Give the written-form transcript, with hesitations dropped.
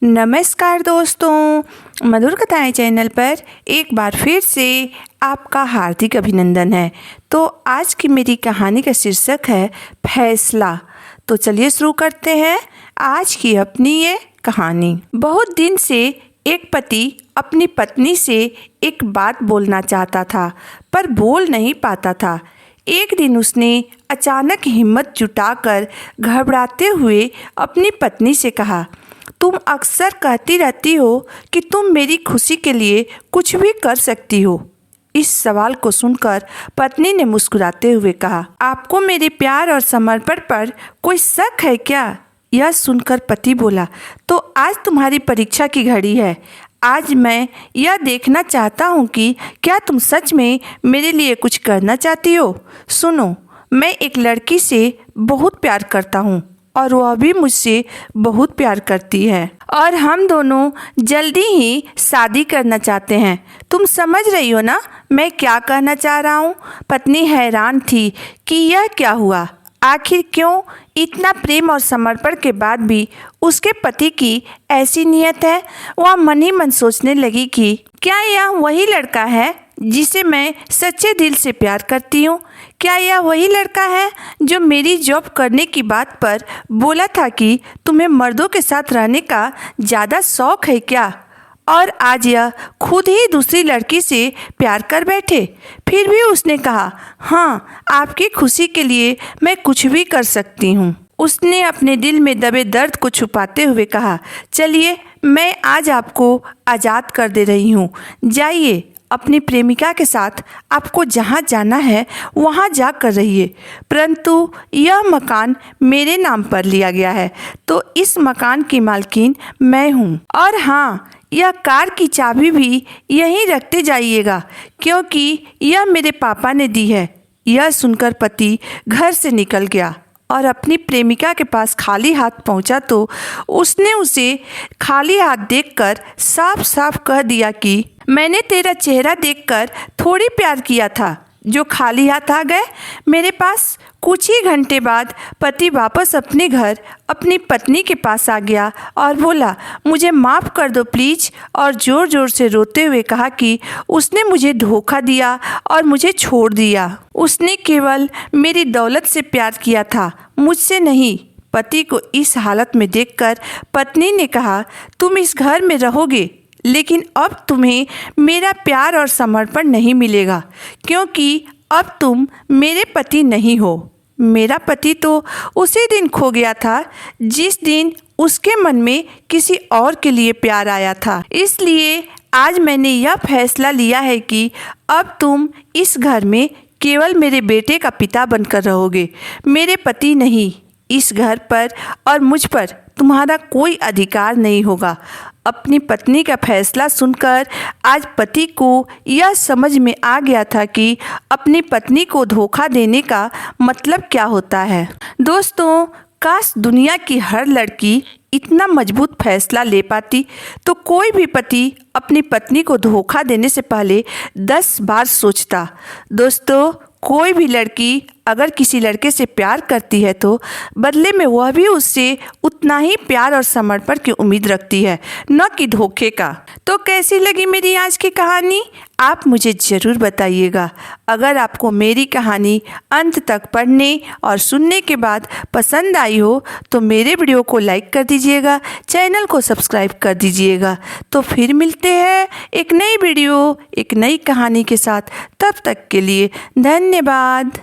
नमस्कार दोस्तों, मधुर कथाएं चैनल पर एक बार फिर से आपका हार्दिक अभिनंदन है। तो आज की मेरी कहानी का शीर्षक है फैसला। तो चलिए शुरू करते हैं आज की अपनी ये कहानी। बहुत दिन से एक पति अपनी पत्नी से एक बात बोलना चाहता था पर बोल नहीं पाता था। एक दिन उसने अचानक हिम्मत जुटाकर घबराते हुए अपनी पत्नी से कहा, तुम अक्सर कहती रहती हो कि तुम मेरी खुशी के लिए कुछ भी कर सकती हो। इस सवाल को सुनकर पत्नी ने मुस्कुराते हुए कहा, आपको मेरे प्यार और समर्पण पर कोई शक है क्या? यह सुनकर पति बोला, तो आज तुम्हारी परीक्षा की घड़ी है। आज मैं यह देखना चाहता हूँ कि क्या तुम सच में मेरे लिए कुछ करना चाहती हो। सुनो, मैं एक लड़की से बहुत प्यार करता हूँ और वह भी मुझसे बहुत प्यार करती है और हम दोनों जल्दी ही शादी करना चाहते हैं। तुम समझ रही हो ना मैं क्या कहना चाह रहा हूँ? पत्नी हैरान थी कि यह क्या हुआ। आखिर क्यों इतना प्रेम और समर्पण के बाद भी उसके पति की ऐसी नीयत है। वह मन ही मन सोचने लगी कि क्या यह वही लड़का है जिसे मैं सच्चे दिल से प्यार करती हूँ? क्या यह वही लड़का है जो मेरी जॉब करने की बात पर बोला था कि तुम्हें मर्दों के साथ रहने का ज़्यादा शौक है क्या? और आज यह खुद ही दूसरी लड़की से प्यार कर बैठे। फिर भी उसने कहा, हाँ, आपकी खुशी के लिए मैं कुछ भी कर सकती हूँ। उसने अपने दिल में दबे दर्द को छुपाते हुए कहा, चलिए मैं आज आपको आज़ाद कर दे रही हूँ। जाइए अपनी प्रेमिका के साथ आपको जहाँ जाना है वहाँ जाकर रहिए। परंतु यह मकान मेरे नाम पर लिया गया है तो इस मकान की मालकिन मैं हूँ। और हाँ, यह कार की चाबी भी यहीं रखते जाइएगा क्योंकि यह मेरे पापा ने दी है। यह सुनकर पति घर से निकल गया और अपनी प्रेमिका के पास खाली हाथ पहुंचा तो उसने उसे खाली हाथ देखकर साफ साफ कह दिया कि मैंने तेरा चेहरा देखकर थोड़ी प्यार किया था जो खाली हाथ आ गए मेरे पास। कुछ ही घंटे बाद पति वापस अपने घर अपनी पत्नी के पास आ गया और बोला, मुझे माफ़ कर दो प्लीज़, और ज़ोर ज़ोर से रोते हुए कहा कि उसने मुझे धोखा दिया और मुझे छोड़ दिया। उसने केवल मेरी दौलत से प्यार किया था, मुझसे नहीं। पति को इस हालत में देखकर पत्नी ने कहा, तुम इस घर में रहोगे लेकिन अब तुम्हें मेरा प्यार और समर्पण नहीं मिलेगा क्योंकि अब तुम मेरे पति नहीं हो। मेरा पति तो उसी दिन खो गया था जिस दिन उसके मन में किसी और के लिए प्यार आया था। इसलिए आज मैंने यह फैसला लिया है कि अब तुम इस घर में केवल मेरे बेटे का पिता बनकर रहोगे, मेरे पति नहीं। इस घर पर और मुझ पर तुम्हारा कोई अधिकार नहीं होगा। अपनी पत्नी का फैसला सुनकर आज पति को यह समझ में आ गया था कि अपनी पत्नी को धोखा देने का मतलब क्या होता है। दोस्तों, काश दुनिया की हर लड़की इतना मजबूत फैसला ले पाती तो कोई भी पति अपनी पत्नी को धोखा देने से पहले 10 बार सोचता। दोस्तों, कोई भी लड़की अगर किसी लड़के से प्यार करती है तो बदले में वह भी उससे उतना ही प्यार और समर्पण की उम्मीद रखती है, न कि धोखे का। तो कैसी लगी मेरी आज की कहानी? आप मुझे ज़रूर बताइएगा। अगर आपको मेरी कहानी अंत तक पढ़ने और सुनने के बाद पसंद आई हो तो मेरे वीडियो को लाइक कर दीजिएगा, चैनल को सब्सक्राइब कर दीजिएगा। तो फिर मिलते हैं एक नई वीडियो, एक नई कहानी के साथ। तब तक के लिए धन्यवाद।